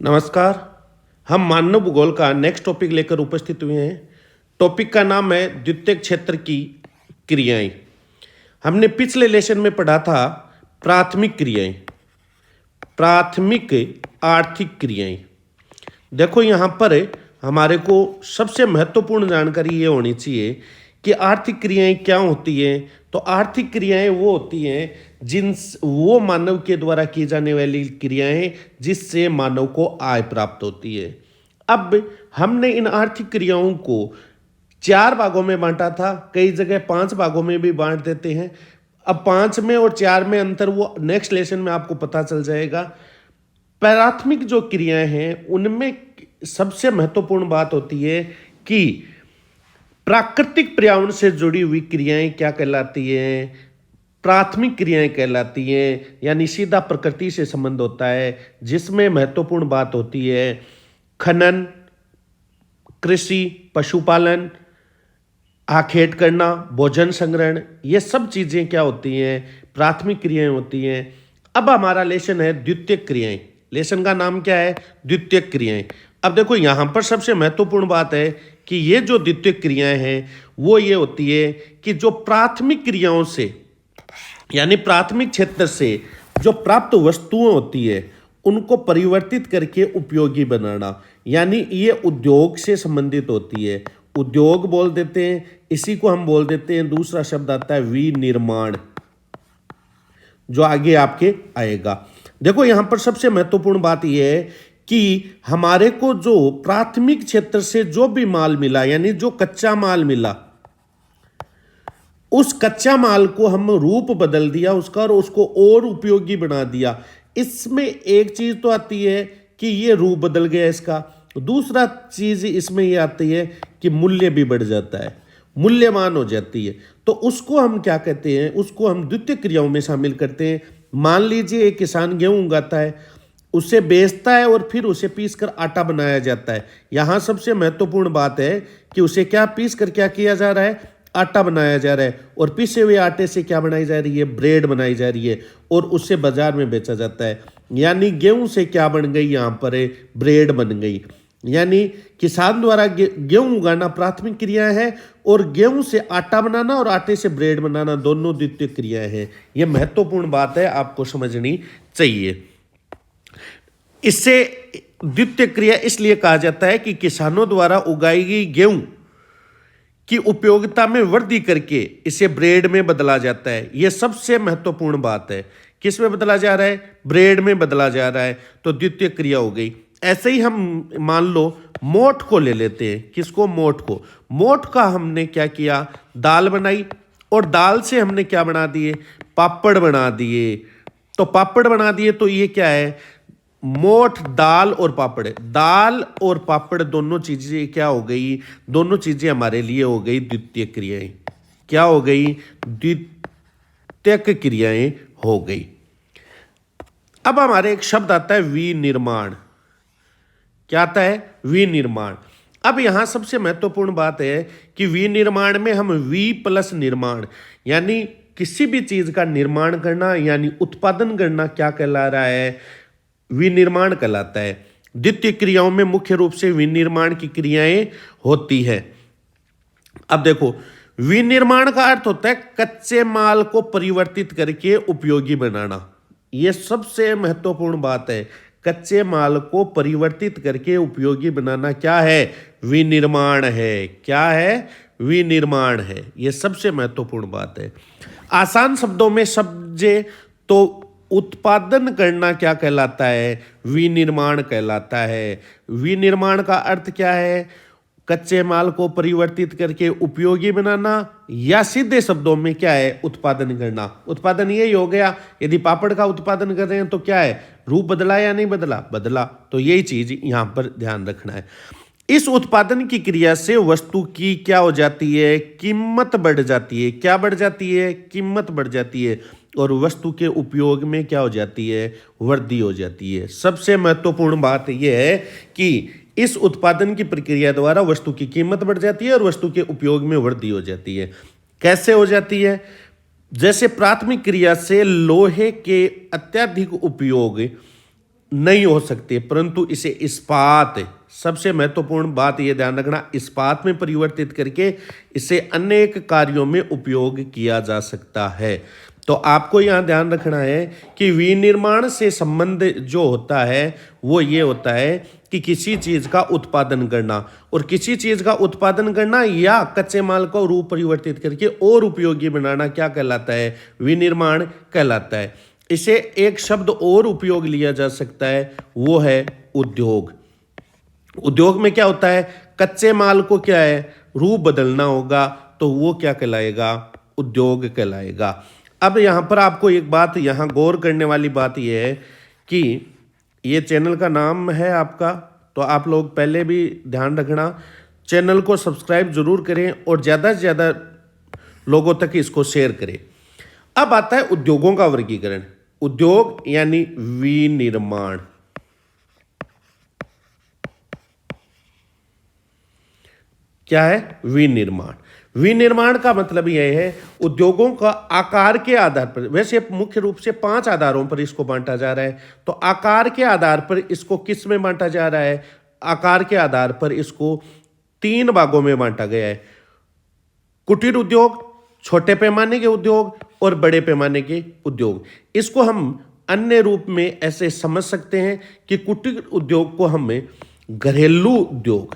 नमस्कार। हम मानव भूगोल का नेक्स्ट टॉपिक लेकर उपस्थित हुए हैं। टॉपिक का नाम है द्वितीयक क्षेत्र की क्रियाएं। हमने पिछले लेसन में पढ़ा था प्राथमिक क्रियाएं, प्राथमिक आर्थिक क्रियाएं। देखो यहाँ पर हमारे को सबसे महत्वपूर्ण जानकारी ये होनी चाहिए कि आर्थिक क्रियाएं क्या होती हैं। तो आर्थिक क्रियाएं वो होती हैं वो मानव के द्वारा की जाने वाली क्रियाएं जिससे मानव को आय प्राप्त होती है। अब हमने इन आर्थिक क्रियाओं को 4 भागों में बांटा था, कई जगह 5 भागों में भी बांट देते हैं। अब 5 में और 4 में अंतर वो नेक्स्ट लेसन में आपको पता चल जाएगा। प्राथमिक जो क्रियाएं हैं उनमें सबसे महत्वपूर्ण बात होती है कि प्राकृतिक पर्यावरण से जुड़ी हुई क्रियाएं क्या कहलाती हैं, प्राथमिक क्रियाएं कहलाती हैं, यानी सीधा प्रकृति से संबंध होता है, जिसमें महत्वपूर्ण बात होती है खनन, कृषि, पशुपालन, आखेट करना, भोजन संग्रहण। ये सब चीजें क्या होती हैं, प्राथमिक क्रियाएं होती हैं। अब हमारा लेसन है द्वितीयक क्रियाएं। लेसन का नाम क्या है, द्वितीयक क्रियाएं। अब देखो यहाँ पर सबसे महत्वपूर्ण बात है कि ये जो द्वितीयक क्रियाएं हैं वो ये होती है कि जो प्राथमिक क्रियाओं से यानी प्राथमिक क्षेत्र से जो प्राप्त वस्तुएं होती है उनको परिवर्तित करके उपयोगी बनाना, यानी ये उद्योग से संबंधित होती है। उद्योग बोल देते हैं, इसी को हम बोल देते हैं, दूसरा शब्द आता है विनिर्माण, जो आगे आपके आएगा। देखो यहां पर सबसे महत्वपूर्ण बात यह है कि हमारे को जो प्राथमिक क्षेत्र से जो भी माल मिला, यानी जो कच्चा माल मिला, उस कच्चा माल को हम रूप बदल दिया उसका और उसको और उपयोगी बना दिया। इसमें एक चीज तो आती है कि ये रूप बदल गया इसका, दूसरा चीज इसमें ये आती है कि मूल्य भी बढ़ जाता है, मूल्यवान हो जाती है। तो उसको हम क्या कहते हैं, उसको हम द्वितीयक क्रियाओं में शामिल करते हैं। मान लीजिए एक किसान गेहूं उगाता है, उसे बेचता है और फिर उसे पीस कर आटा बनाया जाता है। यहां सबसे महत्वपूर्ण बात है कि उसे क्या पीस कर क्या किया जा रहा है, आटा बनाया जा रहा है। और पीसे हुए आटे से क्या बनाई जा रही है, ब्रेड बनाई जा रही है और उससे बाजार में बेचा जाता है। यानी गेहूं से क्या बन गई, यहां पर ब्रेड बन गई। यानी किसान द्वारा गेहूं उगाना प्राथमिक क्रिया है और गेहूं से आटा बनाना और आटे से ब्रेड बनाना दोनों द्वितीयक क्रियाएं हैं। यह महत्वपूर्ण बात है, आपको समझनी चाहिए। इससे द्वितीयक क्रिया इसलिए कहा जाता है कि किसानों द्वारा उगाई गई गेहूं की उपयोगिता में वृद्धि करके इसे ब्रेड में बदला जाता है। यह सबसे महत्वपूर्ण बात है। किस में बदला जा रहा है, ब्रेड में बदला जा रहा है, तो द्वितीयक क्रिया हो गई। ऐसे ही हम मान लो मोठ को ले लेते हैं। किसको, मोठ को। मोठ का हमने क्या किया, दाल बनाई और दाल से हमने क्या बना दिए, पापड़ बना दिए। तो पापड़ बना दिए तो ये क्या है, मोठ, दाल और पापड़। दाल और पापड़ दोनों चीजें क्या हो गई, दोनों चीजें हमारे लिए हो गई द्वितीयक क्रियाएं। क्या हो गई, द्वितीयक क्रियाएं हो गई। अब हमारे एक शब्द आता है विनिर्माण। क्या आता है, विनिर्माण। अब यहां सबसे महत्वपूर्ण बात है कि विनिर्माण में हम वी प्लस निर्माण, यानी किसी भी चीज का निर्माण करना यानी उत्पादन करना क्या कहला रहा है, विनिर्माण कहलाता है। द्वितीयक क्रियाओं में मुख्य रूप से विनिर्माण की क्रियाएं होती है। अब देखो विनिर्माण का अर्थ होता है कच्चे माल को परिवर्तित करके उपयोगी बनाना। यह सबसे महत्वपूर्ण बात है। कच्चे माल को परिवर्तित करके उपयोगी बनाना क्या है, विनिर्माण है। क्या है, विनिर्माण है। यह सबसे महत्वपूर्ण बात है। आसान शब्दों में समझे तो उत्पादन करना क्या कहलाता है, विनिर्माण कहलाता है। विनिर्माण का अर्थ क्या है, कच्चे माल को परिवर्तित करके उपयोगी बनाना, या सीधे शब्दों में क्या है, उत्पादन करना। उत्पादन यही हो गया। यदि पापड़ का उत्पादन कर रहे हैं तो क्या है, रूप बदला या नहीं बदला, बदला। तो यही चीज यहां पर ध्यान रखना है। इस उत्पादन की क्रिया से वस्तु की क्या हो जाती है, कीमत बढ़ जाती है। क्या बढ़ जाती है, कीमत बढ़ जाती है। और वस्तु के उपयोग में क्या हो जाती है, वृद्धि हो जाती है। सबसे महत्वपूर्ण बात यह है कि इस उत्पादन की प्रक्रिया द्वारा वस्तु की कीमत बढ़ जाती है और वस्तु के उपयोग में वृद्धि हो जाती है। कैसे हो जाती है, जैसे प्राथमिक क्रिया से लोहे के अत्यधिक उपयोग नहीं हो सकती, परंतु इसे इस्पात, सबसे महत्वपूर्ण बात यह ध्यान रखना, इस्पात में परिवर्तित करके इसे अनेक कार्यों में उपयोग किया जा सकता है। तो आपको यहाँ ध्यान रखना है कि विनिर्माण से संबंध जो होता है वो ये होता है कि किसी चीज़ का उत्पादन करना, और किसी चीज़ का उत्पादन करना या कच्चे माल को रूप परिवर्तित करके और उपयोगी बनाना क्या कहलाता है? विनिर्माण कहलाता है। इसे एक शब्द और उपयोग लिया जा सकता है, वो है उद्योग। उद्योग में क्या होता है? कच्चे माल को क्या है? रूप बदलना होगा, तो वो क्या कहलाएगा? उद्योग कहलाएगा। अब यहाँ पर आपको एक बात यहाँ गौर करने वाली बात यह है कि ये चैनल का नाम है आपका, तो आप लोग पहले भी ध्यान रखना, चैनल को सब्सक्राइब जरूर करें और ज़्यादा से ज़्यादा लोगों तक इसको शेयर करें। अब आता है उद्योगों का वर्गीकरण। उद्योग यानी विनिर्माण। क्या है? विनिर्माण। विनिर्माण का मतलब यह है उद्योगों का आकार के आधार पर, वैसे मुख्य रूप से 5 आधारों पर इसको बांटा जा रहा है। तो आकार के आधार पर इसको किस में बांटा जा रहा है? आकार के आधार पर इसको 3 भागों में बांटा गया है। कुटीर उद्योग, छोटे पैमाने के उद्योग और बड़े पैमाने के उद्योग। इसको हम अन्य रूप में ऐसे समझ सकते हैं कि कुटीर उद्योग को हम घरेलू उद्योग,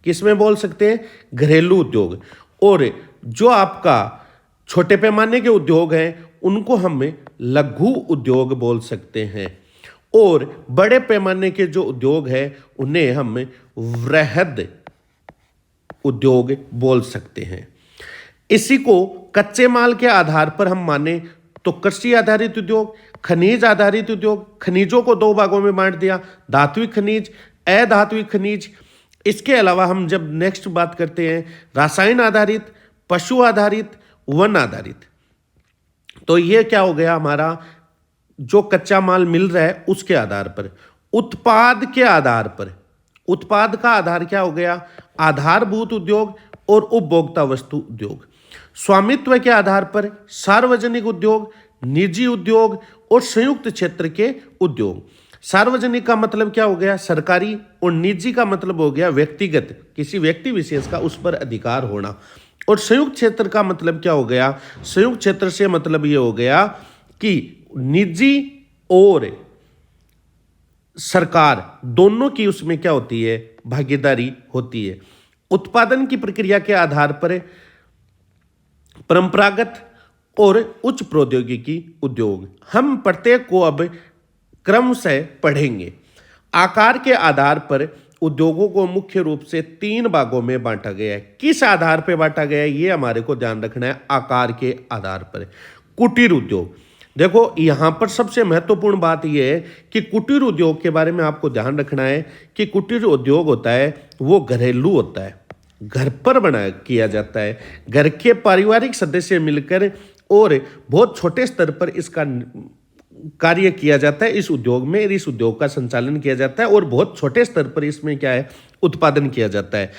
किसमें बोल सकते हैं? घरेलू उद्योग। और जो आपका छोटे पैमाने के उद्योग हैं उनको हम लघु उद्योग बोल सकते हैं, और बड़े पैमाने के जो उद्योग हैं उन्हें हम वृहद उद्योग बोल सकते हैं। इसी को कच्चे माल के आधार पर हम माने तो कृषि आधारित उद्योग, खनिज आधारित उद्योग, खनिजों को 2 भागों में बांट दिया, धात्विक खनिज, अधात्विक खनिज। इसके अलावा हम जब नेक्स्ट बात करते हैं रासायन आधारित, पशु आधारित, वन आधारित, तो ये क्या हो गया? हमारा जो कच्चा माल मिल रहा है उसके आधार पर। उत्पाद के आधार पर, उत्पाद का आधार क्या हो गया? आधारभूत उद्योग और उपभोक्ता वस्तु उद्योग। स्वामित्व के आधार पर सार्वजनिक उद्योग, निजी उद्योग और संयुक्त क्षेत्र के उद्योग। सार्वजनिक का मतलब क्या हो गया? सरकारी, और निजी का मतलब हो गया व्यक्तिगत, किसी व्यक्ति विशेष का उस पर अधिकार होना। और संयुक्त क्षेत्र का मतलब क्या हो गया? संयुक्त क्षेत्र से मतलब ये हो गया कि निजी और सरकार दोनों की उसमें क्या होती है? भागीदारी होती है। उत्पादन की प्रक्रिया के आधार पर परंपरागत और उच्च प्रौद्योगिकी उद्योग। हम प्रत्येक को अब क्रम से पढ़ेंगे। आकार के आधार पर उद्योगों को मुख्य रूप से 3 भागों में बांटा गया है। किस आधार पर बांटा गया है ये हमारे को ध्यान रखना है, आकार के आधार पर। कुटीर उद्योग, देखो यहां पर सबसे महत्वपूर्ण बात यह है कि कुटीर उद्योग के बारे में आपको ध्यान रखना है कि कुटीर उद्योग होता है वो घरेलू होता है, घर पर बना किया जाता है, घर के पारिवारिक सदस्य मिलकर, और बहुत छोटे स्तर पर इसका कार्य किया जाता है। इस उद्योग में इस उद्योग का संचालन किया जाता है और बहुत छोटे स्तर पर इसमें क्या है? उत्पादन किया जाता है।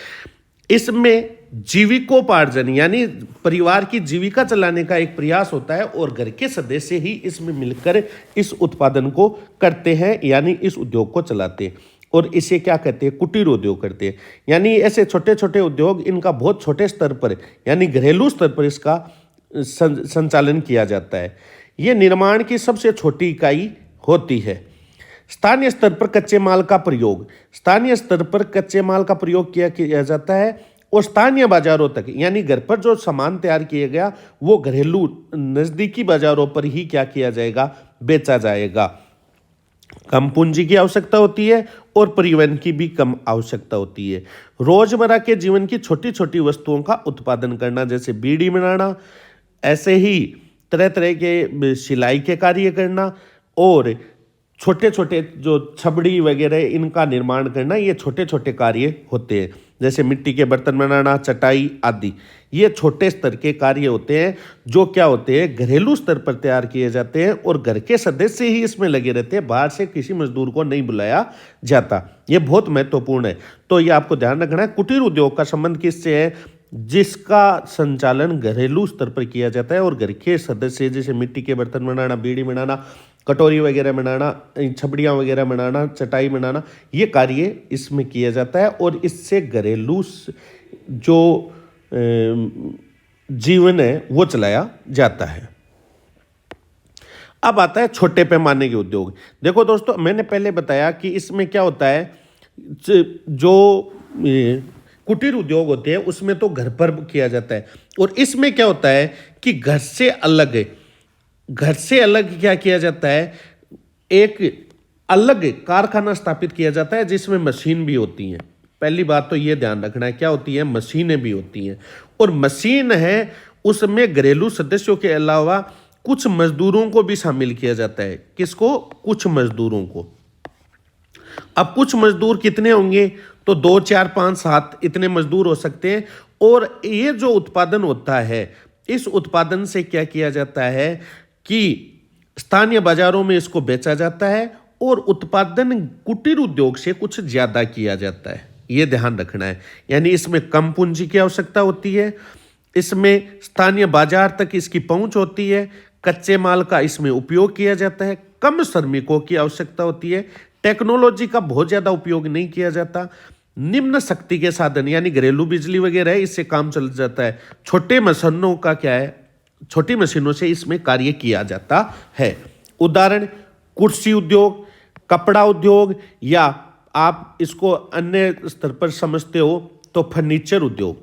इसमें जीविकोपार्जन यानी परिवार की जीविका चलाने का एक प्रयास होता है, और घर के सदस्य ही इसमें मिलकर इस उत्पादन को करते हैं, यानी इस उद्योग को चलाते हैं, और इसे क्या कहते हैं? कुटीर उद्योग करते हैं। यानी ऐसे छोटे छोटे उद्योग, इनका बहुत छोटे स्तर पर यानी घरेलू स्तर पर इसका संचालन किया जाता है। ये निर्माण की सबसे छोटी इकाई होती है। स्थानीय स्तर पर कच्चे माल का प्रयोग, स्थानीय स्तर पर कच्चे माल का प्रयोग किया जाता है, और स्थानीय बाजारों तक, यानी घर पर जो सामान तैयार किया गया वो घरेलू नजदीकी बाजारों पर ही क्या किया जाएगा? बेचा जाएगा। कम पूंजी की आवश्यकता होती है और परिवहन की भी कम आवश्यकता होती है। रोजमर्रा के जीवन की छोटी छोटी वस्तुओं का उत्पादन करना, जैसे बीड़ी बनाना, ऐसे ही तरह तरह के सिलाई के कार्य करना, और छोटे छोटे जो छबड़ी वगैरह इनका निर्माण करना, ये छोटे छोटे कार्य होते हैं। जैसे मिट्टी के बर्तन बनाना, चटाई आदि, ये छोटे स्तर के कार्य होते हैं जो क्या होते हैं? घरेलू स्तर पर तैयार किए जाते हैं, और घर के सदस्य ही इसमें लगे रहते हैं, बाहर से किसी मजदूर को नहीं बुलाया जाता। ये बहुत महत्वपूर्ण है, तो ये आपको ध्यान रखना है। कुटीर उद्योग का संबंध किससे है? जिसका संचालन घरेलू स्तर पर किया जाता है, और घर के सदस्य जैसे मिट्टी के बर्तन बनाना, बीड़ी बनाना, कटोरी वगैरह बनाना, छबड़ियाँ वगैरह बनाना, चटाई बनाना, ये कार्य इसमें किया जाता है। और इससे घरेलू जो जीवन है वो चलाया जाता है। अब आता है छोटे पैमाने के उद्योग। देखो दोस्तों, मैंने पहले बताया कि इसमें क्या होता है, जो कुटीर उद्योग होते हैं उसमें तो घर पर किया जाता है, और इसमें क्या होता है कि घर से अलग क्या किया जाता है, एक अलग कारखाना स्थापित किया जाता है जिसमें मशीन भी होती हैं। पहली बात तो ये ध्यान रखना है, क्या होती है, मशीनें भी होती हैं। और मशीन है उसमें घरेलू सदस्यों के अलावा कुछ मजदूरों को भी शामिल किया जाता है। किसको? कुछ मजदूरों को। अब कुछ मजदूर कितने होंगे, तो 2, 4, 5, 7 इतने मजदूर हो सकते हैं। और ये जो उत्पादन होता है, इस उत्पादन से क्या किया जाता है कि स्थानीय बाजारों में इसको बेचा जाता है, और उत्पादन कुटीर उद्योग से कुछ ज्यादा किया जाता है। ये ध्यान रखना है। यानी इसमें कम पूंजी की आवश्यकता होती है, इसमें स्थानीय बाजार तक इसकी पहुंच होती है, कच्चे माल का इसमें उपयोग किया जाता है, कम श्रमिकों की आवश्यकता होती है, टेक्नोलॉजी का बहुत ज्यादा उपयोग नहीं किया जाता, निम्न शक्ति के साधन यानी घरेलू बिजली वगैरह है, इससे काम चल जाता है। छोटे मशीनों का क्या है, छोटी मशीनों से इसमें कार्य किया जाता है। उदाहरण, कुर्सी उद्योग, कपड़ा उद्योग, या आप इसको अन्य स्तर पर समझते हो तो फर्नीचर उद्योग,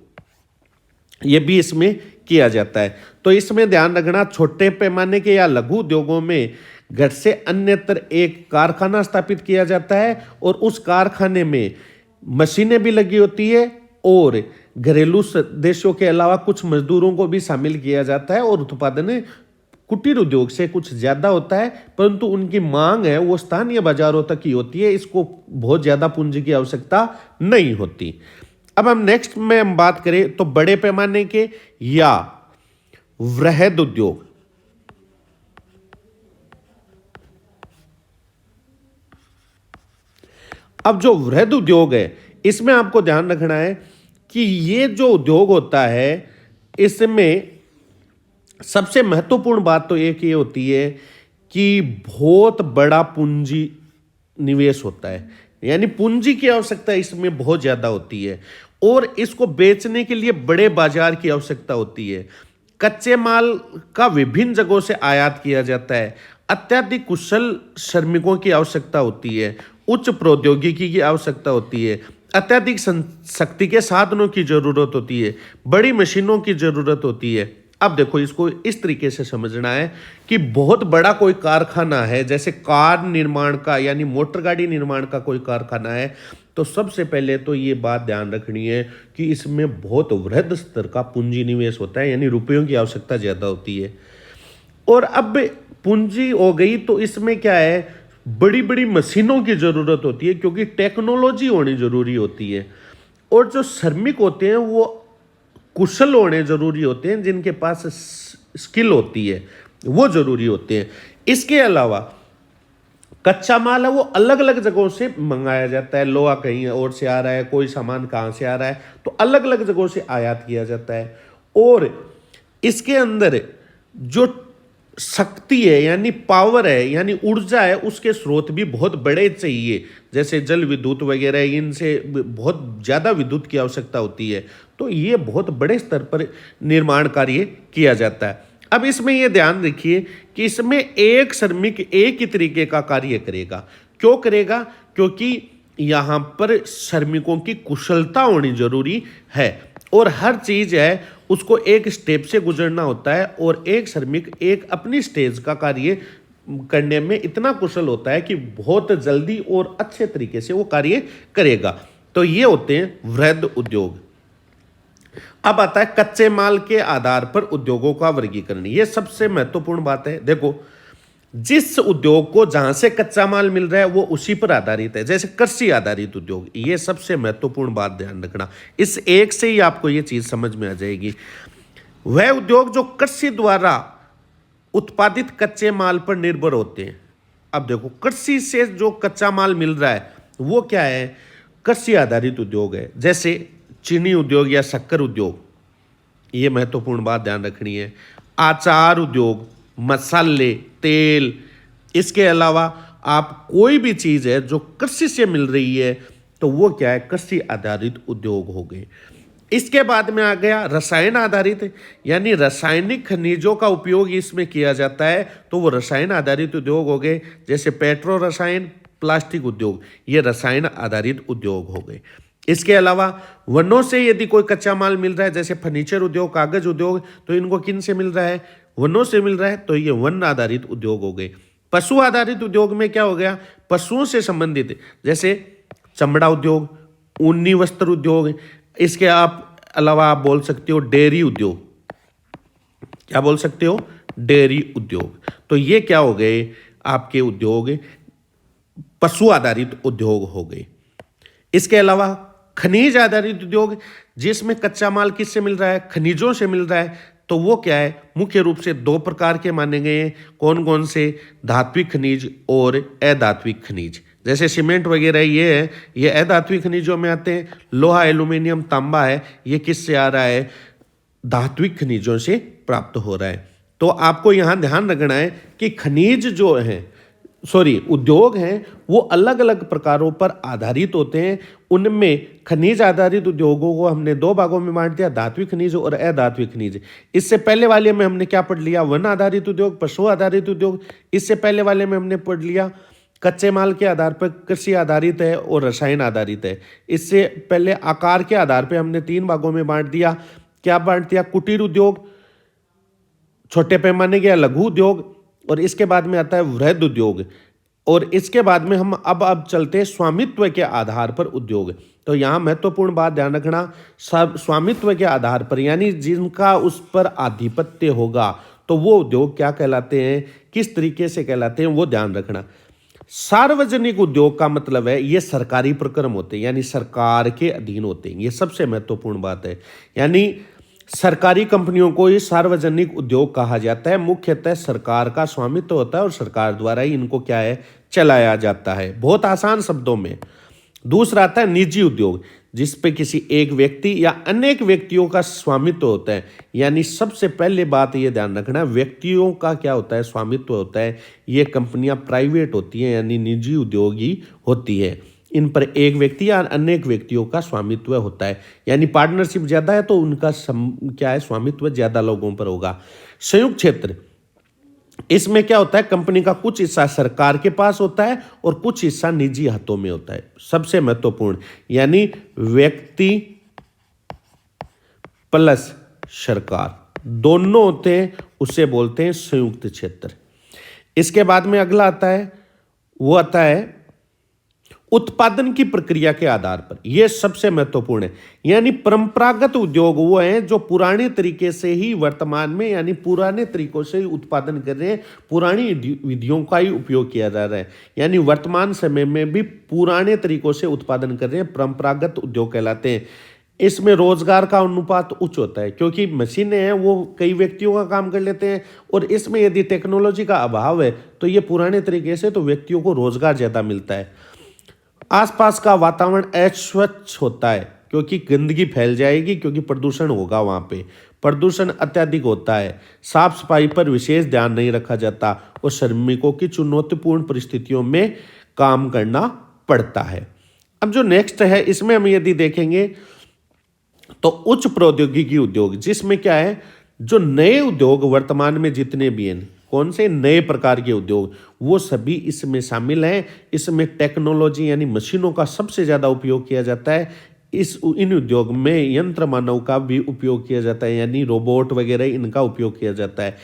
ये भी इसमें किया जाता है। तो इसमें ध्यान रखना, छोटे पैमाने के या लघु उद्योगों में घर से अन्यत्र एक कारखाना स्थापित किया जाता है, और उस कारखाने में मशीनें भी लगी होती है, और घरेलू सदस्यों के अलावा कुछ मजदूरों को भी शामिल किया जाता है, और उत्पादन कुटीर उद्योग से कुछ ज्यादा होता है, परंतु उनकी मांग है वो स्थानीय बाजारों तक ही होती है, इसको बहुत ज्यादा पूंजी की आवश्यकता नहीं होती। अब हम नेक्स्ट में हम बात करें तो बड़े पैमाने के या वृहद उद्योग। अब जो वृहद उद्योग है, इसमें आपको ध्यान रखना है कि ये जो उद्योग होता है, इसमें सबसे महत्वपूर्ण बात तो एक ये होती है कि बहुत बड़ा पूंजी निवेश होता है। यानी पूंजी की आवश्यकता इसमें बहुत ज्यादा होती है, और इसको बेचने के लिए बड़े बाजार की आवश्यकता होती है। कच्चे माल का विभिन्न जगहों से आयात किया जाता है, अत्यधिक कुशल श्रमिकों की आवश्यकता होती है, उच्च प्रौद्योगिकी की आवश्यकता होती है, अत्यधिक शक्ति के साधनों की जरूरत होती है, बड़ी मशीनों की जरूरत होती है। अब देखो, इसको इस तरीके से समझना है कि बहुत बड़ा कोई कारखाना है, जैसे कार निर्माण का यानी मोटर गाड़ी निर्माण का कोई कारखाना है, तो सबसे पहले तो ये बात ध्यान रखनी है कि इसमें बहुत वृहद स्तर का पूंजी निवेश होता है, यानी रुपयों की आवश्यकता ज्यादा होती है। और अब पूंजी हो गई तो इसमें क्या है, बड़ी बड़ी मशीनों की जरूरत होती है, क्योंकि टेक्नोलॉजी होनी जरूरी होती है। और जो श्रमिक होते हैं वो कुशल होने जरूरी होते हैं, जिनके पास स्किल होती है वो जरूरी होते हैं। इसके अलावा कच्चा माल है वो अलग अलग जगहों से मंगाया जाता है, लोहा कहीं और से आ रहा है, कोई सामान कहाँ से आ रहा है, तो अलग अलग जगहों से आयात किया जाता है। और इसके अंदर जो शक्ति है यानी पावर है यानी ऊर्जा है, उसके स्रोत भी बहुत बड़े चाहिए, जैसे जल विद्युत वगैरह, इनसे बहुत ज़्यादा विद्युत की आवश्यकता होती है। तो ये बहुत बड़े स्तर पर निर्माण कार्य किया जाता है। अब इसमें यह ध्यान रखिए कि इसमें एक श्रमिक एक ही तरीके का कार्य करेगा। क्यों करेगा? क्योंकि यहाँ पर श्रमिकों की कुशलता होनी जरूरी है, और हर चीज है उसको एक स्टेप से गुजरना होता है, और एक श्रमिक एक अपनी स्टेज का कार्य करने में इतना कुशल होता है कि बहुत जल्दी और अच्छे तरीके से वो कार्य करेगा। तो ये होते हैं वृहद उद्योग। अब आता है कच्चे माल के आधार पर उद्योगों का वर्गीकरण। ये सबसे महत्वपूर्ण बात है। देखो, जिस उद्योग को जहां से कच्चा माल मिल रहा है वो उसी पर आधारित है, जैसे कृषि आधारित उद्योग। ये सबसे महत्वपूर्ण बात ध्यान रखना, इस एक से ही आपको ये चीज समझ में आ जाएगी। वह उद्योग जो कृषि द्वारा उत्पादित कच्चे माल पर निर्भर होते हैं। अब देखो, कृषि से जो कच्चा माल मिल रहा है वो क्या है? कृषि आधारित उद्योग है, जैसे चीनी उद्योग या शक्कर उद्योग। ये महत्वपूर्ण बात ध्यान रखनी है। आचार उद्योग, मसाले, तेल, इसके अलावा आप कोई भी चीज है जो कृषि से मिल रही है तो वो क्या है, कृषि आधारित उद्योग हो गए। इसके बाद में आ गया रसायन आधारित, यानी रासायनिक खनिजों का उपयोग इसमें किया जाता है, तो वो रसायन आधारित उद्योग हो गए। जैसे पेट्रो रसायन, प्लास्टिक उद्योग, ये रसायन आधारित उद्योग हो गए। इसके अलावा वनों से यदि कोई कच्चा माल मिल रहा है, जैसे फर्नीचर उद्योग, कागज उद्योग, तो इनको किन से मिल रहा है, वनों से मिल रहा है, तो ये वन आधारित उद्योग हो गए। पशु आधारित उद्योग में क्या हो गया, पशुओं से संबंधित, जैसे चमड़ा उद्योग, ऊनी वस्त्र उद्योग। इसके अलावा आप बोल सकते हो डेयरी उद्योग। क्या बोल सकते हो, डेयरी उद्योग। तो ये क्या हो गए आपके उद्योग, पशु आधारित उद्योग हो गए। इसके अलावा खनिज आधारित उद्योग, जिसमें कच्चा माल किससे मिल रहा है, खनिजों से मिल रहा है, तो वो क्या है, मुख्य रूप से दो प्रकार के माने गए हैं। कौन कौन से, धात्विक खनिज और अधात्विक खनिज। जैसे सीमेंट वगैरह ये है, ये अधात्विक खनिजों में आते हैं। लोहा, एल्यूमिनियम, तांबा है, ये किससे आ रहा है, धात्विक खनिजों से प्राप्त हो रहा है। तो आपको यहां ध्यान रखना है कि खनिज जो है, उद्योग हैं, वो अलग अलग प्रकारों पर आधारित होते हैं। उनमें खनिज आधारित उद्योगों को हमने दो भागों में बांट दिया, धात्विक खनिज और अधात्विक खनिज। इससे पहले वाले में हमने क्या पढ़ लिया, वन आधारित उद्योग, पशु आधारित उद्योग। इससे पहले वाले में हमने पढ़ लिया कच्चे माल के आधार पर कृषि आधारित है और रसायन आधारित है। इससे पहले आकार के आधार पर हमने तीन भागों में बांट दिया। क्या बांट दिया, कुटीर उद्योग, छोटे पैमाने के या लघु उद्योग, और इसके बाद में आता है वृहद उद्योग। और इसके बाद में हम अब चलते हैं स्वामित्व के आधार पर उद्योग। तो यहाँ महत्वपूर्ण बात ध्यान रखना, सब स्वामित्व के आधार पर, यानी जिनका उस पर आधिपत्य होगा, तो वो उद्योग क्या कहलाते हैं, किस तरीके से कहलाते हैं, वो ध्यान रखना। सार्वजनिक उद्योग का मतलब है ये सरकारी प्रक्रम होते हैं, यानी सरकार के अधीन होते हैं। ये सबसे महत्वपूर्ण बात है, यानी सरकारी कंपनियों को ये सार्वजनिक उद्योग कहा जाता है। मुख्यतः सरकार का स्वामित्व होता है और सरकार द्वारा ही इनको क्या है, चलाया जाता है, बहुत आसान शब्दों में। दूसरा आता है निजी उद्योग, जिस पे किसी एक व्यक्ति या अनेक व्यक्तियों का स्वामित्व होता है। यानी सबसे पहले बात ये ध्यान रखना, व्यक्तियों का क्या होता है, स्वामित्व होता है। ये कंपनियां प्राइवेट होती हैं, यानी निजी उद्योग ही होती है। इन पर एक व्यक्ति या अनेक व्यक्तियों का स्वामित्व होता है, यानी पार्टनरशिप ज्यादा है तो उनका क्या है, स्वामित्व ज्यादा लोगों पर होगा। संयुक्त क्षेत्र, इसमें क्या होता है, कंपनी का कुछ हिस्सा सरकार के पास होता है और कुछ हिस्सा निजी हाथों में होता है। सबसे महत्वपूर्ण, यानी व्यक्ति प्लस सरकार दोनों होते हैं, उसे बोलते हैं संयुक्त क्षेत्र। इसके बाद में अगला आता है, वो आता है उत्पादन की प्रक्रिया के आधार पर। यह सबसे महत्वपूर्ण है, यानी परंपरागत उद्योग वो हैं जो पुराने तरीके से ही वर्तमान में, यानी पुराने तरीकों से ही उत्पादन कर रहे हैं, पुरानी विधियों का ही उपयोग किया जा रहा है, यानी वर्तमान समय में भी पुराने तरीकों से उत्पादन कर रहे हैं, परंपरागत उद्योग कहलाते हैं। इसमें रोजगार का अनुपात उच्च होता है, क्योंकि मशीनें हैं वो कई व्यक्तियों का काम कर लेते हैं, और इसमें यदि टेक्नोलॉजी का अभाव है तो ये पुराने तरीके से, तो व्यक्तियों को रोजगार ज्यादा मिलता है। आसपास का वातावरण अस्वच्छ होता है, क्योंकि गंदगी फैल जाएगी, क्योंकि प्रदूषण होगा, वहां पे प्रदूषण अत्यधिक होता है। साफ सफाई पर विशेष ध्यान नहीं रखा जाता और श्रमिकों की चुनौतीपूर्ण परिस्थितियों में काम करना पड़ता है। अब जो नेक्स्ट है, इसमें हम यदि देखेंगे तो उच्च प्रौद्योगिकी उद्योग, जिसमें क्या है, जो नए उद्योग वर्तमान में जितने भी हैं, कौन से नए प्रकार के उद्योग, वो सभी इसमें शामिल हैं। इसमें टेक्नोलॉजी यानी मशीनों का सबसे ज़्यादा उपयोग किया जाता है। इन उद्योग में यंत्र मानव का भी उपयोग किया जाता है, यानी रोबोट वगैरह इनका उपयोग किया जाता है।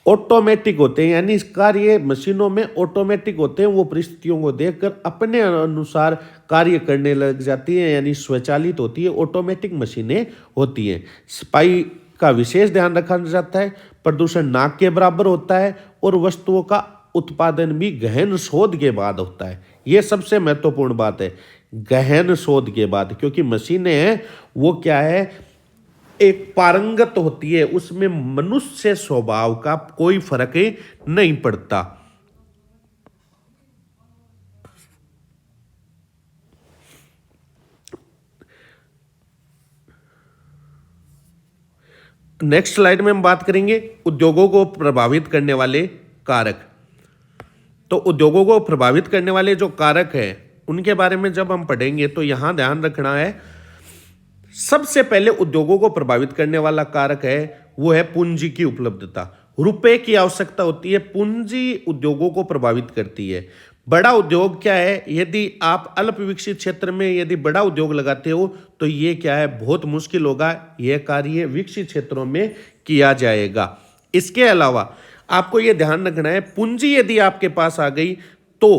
ऑटोमेटिक होते हैं, यानी कार्य मशीनों में ऑटोमेटिक होते हैं, वो परिस्थितियों को देखकर अपने अनुसार कार्य करने लग जाती है, यानी स्वचालित होती है, ऑटोमेटिक मशीनें होती हैं। सफाई का विशेष ध्यान रखा जाता है, प्रदूषण नाक के बराबर होता है, और वस्तुओं का उत्पादन भी गहन शोध के बाद होता है। यह सबसे महत्वपूर्ण बात है, गहन शोध के बाद, क्योंकि मशीनें हैं वो क्या है, एक पारंगत होती है, उसमें मनुष्य स्वभाव का कोई फर्क नहीं पड़ता। नेक्स्ट स्लाइड में हम बात करेंगे उद्योगों को प्रभावित करने वाले कारक। तो उद्योगों को प्रभावित करने वाले जो कारक हैं उनके बारे में जब हम पढ़ेंगे तो यहाँ ध्यान रखना है, सबसे पहले उद्योगों को प्रभावित करने वाला कारक है वो है पूंजी की उपलब्धता। रुपए की आवश्यकता होती है, पूंजी उद्योगों को प्रभावित करती है। बड़ा उद्योग क्या है, यदि आप अल्प विकसित क्षेत्र में यदि बड़ा उद्योग लगाते हो तो ये क्या है, बहुत मुश्किल होगा, यह कार्य विकसित क्षेत्रों में किया जाएगा। इसके अलावा आपको यह ध्यान रखना है, पूंजी यदि आपके पास आ गई तो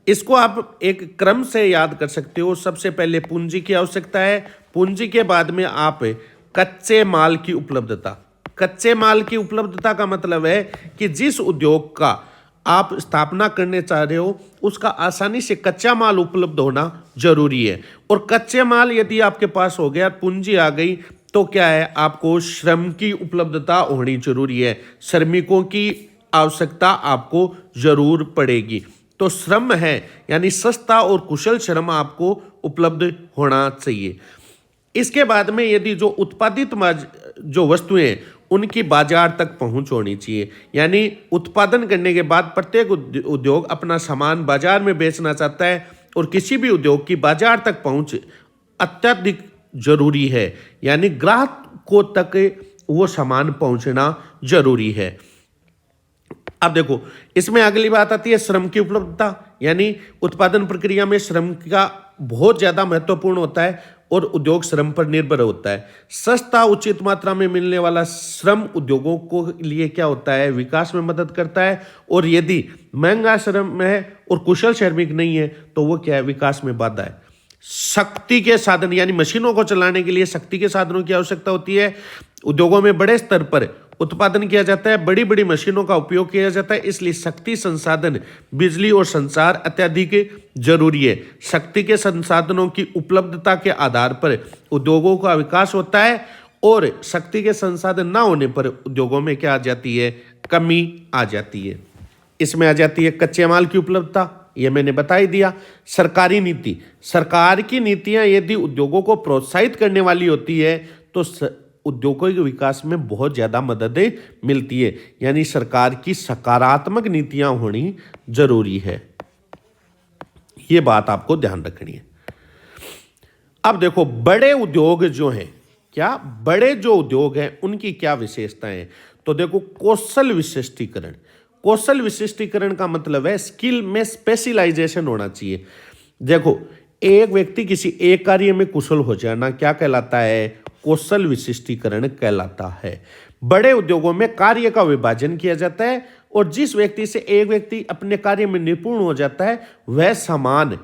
इसको आप एक क्रम से याद कर सकते हो। सबसे पहले पूंजी की आवश्यकता है, पूंजी के बाद में आप कच्चे माल की उपलब्धता। कच्चे माल की उपलब्धता का मतलब है कि जिस उद्योग का आप स्थापना करने चाह रहे हो उसका आसानी से कच्चा माल उपलब्ध होना जरूरी है। और कच्चे माल यदि आपके पास हो गया, पूंजी आ गई, तो क्या है, आपको श्रम की उपलब्धता होनी जरूरी है। श्रमिकों की आवश्यकता आपको जरूर पड़ेगी। तो श्रम है यानी सस्ता और कुशल श्रम आपको उपलब्ध होना चाहिए। इसके बाद में यदि जो उत्पादित जो वस्तुएं हैं उनकी बाजार तक पहुंच होनी चाहिए, यानी उत्पादन करने के बाद प्रत्येक उद्योग अपना सामान बाजार में बेचना चाहता है और किसी भी उद्योग की बाजार तक पहुंच अत्यधिक जरूरी है, यानी ग्राहकों तक वो सामान पहुंचना जरूरी है। अब देखो, इसमें अगली बात आती है श्रम की उपलब्धता, यानी उत्पादन प्रक्रिया में श्रम का बहुत ज्यादा महत्वपूर्ण होता है और उद्योग श्रम पर निर्भर होता है। सस्ता उचित मात्रा में मिलने वाला श्रम उद्योगों को लिए क्या होता है, विकास में मदद करता है। और यदि महंगा श्रम है और कुशल श्रमिक नहीं है तो वो क्या है, विकास में बाधा है। शक्ति के साधन यानी मशीनों को चलाने के लिए शक्ति के साधनों की आवश्यकता होती है। उद्योगों में बड़े स्तर पर उत्पादन किया जाता है, बड़ी बड़ी मशीनों का उपयोग किया जाता है, इसलिए शक्ति संसाधन, बिजली और संचार अत्यधिक जरूरी है। शक्ति के संसाधनों की उपलब्धता के आधार पर उद्योगों का विकास होता है और शक्ति के संसाधन ना होने पर उद्योगों में क्या आ जाती है, कमी आ जाती है। इसमें आ जाती है कच्चे माल की उपलब्धता, ये मैंने बता ही दिया। सरकारी नीति, सरकार की नीतियां यदि उद्योगों को प्रोत्साहित करने वाली होती है तो उद्योगों के विकास में बहुत ज़्यादा मदद मिलती है, यानी सरकार की सकारात्मक नीतियां होनी जरूरी है। ये बात आपको ध्यान रखनी है। अब देखो, बड़े उद्योग जो हैं, क्या बड़े जो उद्योग हैं उनकी क्या विशेषताएं हैं, तो देखो, कौशल विशिष्टीकरण। कौशल विशिष्टीकरण का मतलब है स्किल में स्पेशलाइजेशन होना चाहिए। देखो, एक व्यक्ति किसी एक कार्य में कुशल हो जाना क्या कहलाता है, कौशल विशिष्टीकरण कहलाता है। बड़े उद्योगों में कार्य का विभाजन किया जाता है और जिस व्यक्ति से एक व्यक्ति अपने कार्य में निपुण हो जाता है वह समान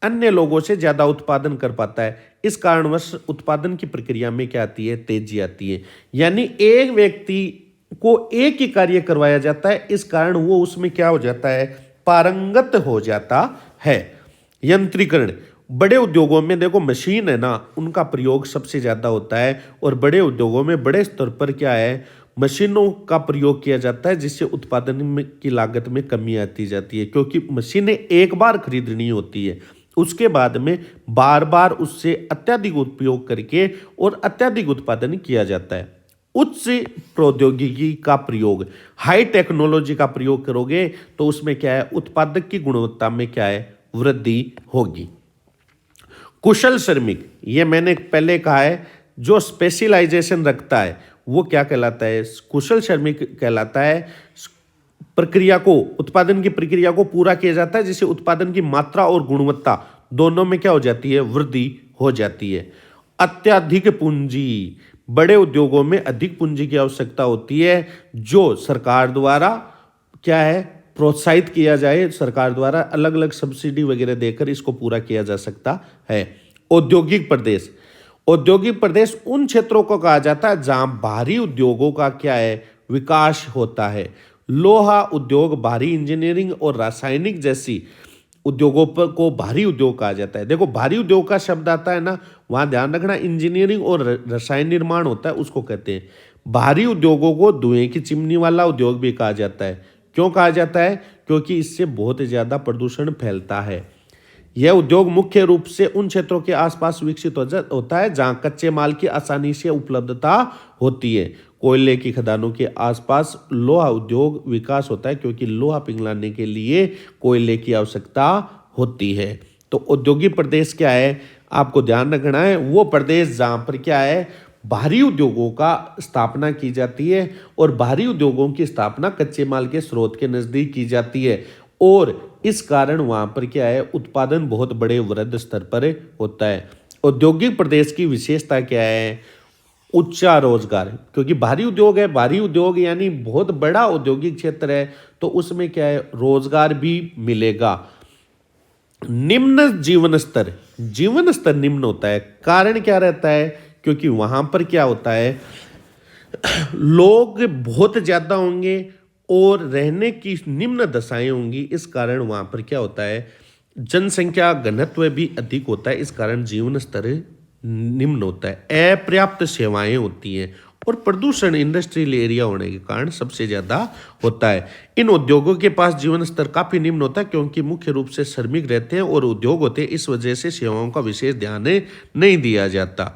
अन्य लोगों से ज्यादा उत्पादन कर पाता है। इस कारणवश उत्पादन की प्रक्रिया में क्या आती है, तेजी आती है। यानी एक व्यक्ति को एक ही कार्य करवाया जाता है, इस कारण वो उसमें क्या हो जाता है, पारंगत हो जाता है। यंत्रीकरण, बड़े उद्योगों में देखो मशीन है ना, उनका प्रयोग सबसे ज्यादा होता है और बड़े उद्योगों में बड़े स्तर पर क्या है, मशीनों का प्रयोग किया जाता है, जिससे उत्पादन की लागत में कमी आती जाती है, क्योंकि मशीनें एक बार खरीदनी होती है, उसके बाद में बार बार उससे अत्यधिक उपयोग करके और अत्यधिक उत्पादन किया जाता है। उच्च प्रौद्योगिकी का प्रयोग, हाई टेक्नोलॉजी का प्रयोग करोगे तो उसमें क्या है, उत्पादक की गुणवत्ता में क्या है, वृद्धि होगी। कुशल श्रमिक, ये मैंने पहले कहा है, जो स्पेशलाइजेशन रखता है वो क्या कहलाता है, कुशल श्रमिक कहलाता है। प्रक्रिया को, उत्पादन की प्रक्रिया को पूरा किया जाता है जिससे उत्पादन की मात्रा और गुणवत्ता दोनों में क्या हो जाती है, वृद्धि हो जाती है। अत्यधिक पूंजी, बड़े उद्योगों में अधिक पूंजी की आवश्यकता होती है जो सरकार द्वारा क्या है, प्रोत्साहित किया जाए। सरकार द्वारा अलग अलग सब्सिडी वगैरह देकर इसको पूरा किया जा सकता है। औद्योगिक प्रदेश, औद्योगिक प्रदेश उन क्षेत्रों को कहा जाता है जहां भारी उद्योगों का क्या है, विकास होता है। लोहा उद्योग, भारी इंजीनियरिंग और रासायनिक जैसी उद्योगों पर को भारी उद्योग कहा जाता है। देखो, भारी उद्योग का शब्द आता है ना, वहां ध्यान रखना, इंजीनियरिंग और रसायन निर्माण होता है, उसको कहते हैं। भारी उद्योगों को धुएं की चिमनी वाला उद्योग भी कहा जाता है। क्यों कहा जाता है, क्योंकि इससे बहुत ज्यादा प्रदूषण फैलता है। यह उद्योग मुख्य रूप से उन क्षेत्रों के आसपास विकसित होता है जहां कच्चे माल की आसानी से उपलब्धता होती है। कोयले की खदानों के आसपास लोहा उद्योग विकास होता है, क्योंकि लोहा पिघलाने के लिए कोयले की आवश्यकता होती है। तो औद्योगिक प्रदेश क्या है, आपको ध्यान रखना है, वो प्रदेश जहाँ पर क्या है, भारी उद्योगों का स्थापना की जाती है, और भारी उद्योगों की स्थापना कच्चे माल के स्रोत के नज़दीक की जाती है, और इस कारण वहाँ पर क्या है, उत्पादन बहुत बड़े वृहद स्तर पर होता है। औद्योगिक प्रदेश की विशेषता क्या है, उच्चा रोजगार, क्योंकि भारी उद्योग है, भारी उद्योग यानी बहुत बड़ा औद्योगिक क्षेत्र है, तो उसमें क्या है, रोजगार भी मिलेगा। निम्न जीवन स्तर, जीवन स्तर निम्न होता है, कारण क्या रहता है, क्योंकि वहां पर क्या होता है, लोग बहुत ज्यादा होंगे और रहने की निम्न दशाएं होंगी, इस कारण वहां पर क्या होता है, जनसंख्या घनत्व भी अधिक होता है, इस कारण जीवन स्तर निम्न होता है। अपर्याप्त सेवाएं होती हैं, और प्रदूषण इंडस्ट्रियल एरिया होने के कारण सबसे ज्यादा होता है। इन उद्योगों के पास जीवन स्तर काफी निम्न होता है, क्योंकि मुख्य रूप से श्रमिक रहते हैं और उद्योग होते हैं, इस वजह से सेवाओं का विशेष ध्यान नहीं दिया जाता।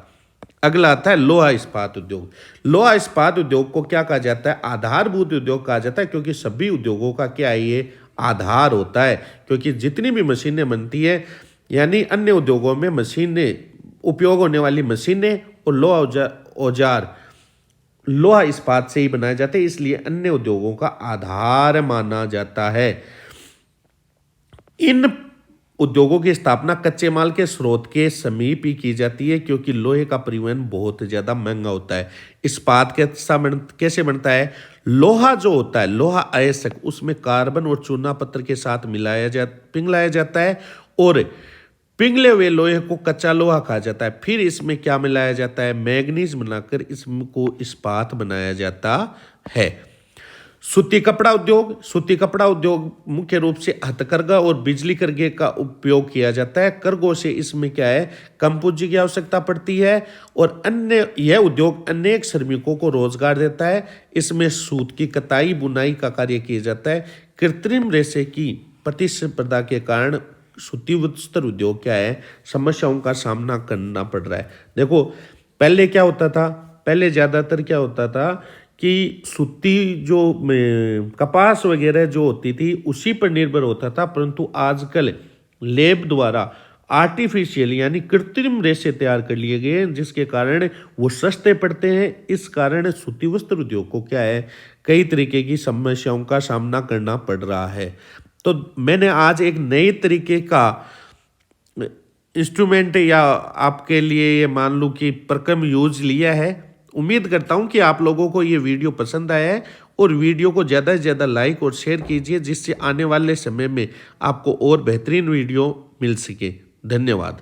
अगला आता है लोहा इस्पात उद्योग। लोहा इस्पात उद्योग को क्या कहा जाता है, आधारभूत उद्योग कहा जाता है, क्योंकि सभी उद्योगों का क्या है, ये आधार होता है, क्योंकि जितनी भी मशीनें बनती है, यानी अन्य उद्योगों में मशीनें, उपयोग होने वाली मशीनें और लोहा औजार लोहा इस्पात से ही बनाए जाते हैं, इसलिए अन्य उद्योगों का आधार माना जाता है। इन उद्योगों की स्थापना कच्चे माल के स्रोत के समीप ही की जाती है, क्योंकि लोहे का परिवहन बहुत ज्यादा महंगा होता है। इस्पात कैसे बनता है, लोहा जो होता है, लोहा अयस्क, उसमें कार्बन और चूना पत्थर के साथ पिघलाया जाता है, और पिघले हुए लोहे को कच्चा लोहा कहा जाता है। फिर इसमें क्या मिलाया जाता है, मैग्नीज बनाकर इसको इस्पात बनाया जाता है। सूती कपड़ा उद्योग, सूती कपड़ा उद्योग मुख्य रूप से हथकरघा और बिजली करघे का उपयोग किया जाता है। करघों से इसमें क्या है, कम पूंजी की आवश्यकता पड़ती है, और अन्य यह उद्योग अनेक श्रमिकों को रोजगार देता है। इसमें सूत की कताई बुनाई का कार्य किया जाता है। कृत्रिम रेशे की प्रतिस्पर्धा के कारण सूती वस्त्र उद्योग क्या है, समस्याओं का सामना करना पड़ रहा है। देखो पहले क्या होता था, पहले ज्यादातर क्या होता था कि सूती जो कपास वगैरह जो होती थी उसी पर निर्भर होता था, परंतु आजकल लेब द्वारा आर्टिफिशियल यानी कृत्रिम रेशे तैयार कर लिए गए हैं, जिसके कारण वो सस्ते पड़ते हैं। इस कारण सूती वस्त्र उद्योग को क्या है, कई तरीके की समस्याओं का सामना करना पड़ रहा है। तो मैंने आज एक नए तरीके का इंस्ट्रूमेंट या आपके लिए ये मान लूँ कि प्रक्रम यूज लिया है। उम्मीद करता हूँ कि आप लोगों को ये वीडियो पसंद आया है, और वीडियो को ज़्यादा से ज़्यादा लाइक और शेयर कीजिए, जिससे आने वाले समय में आपको और बेहतरीन वीडियो मिल सके। धन्यवाद।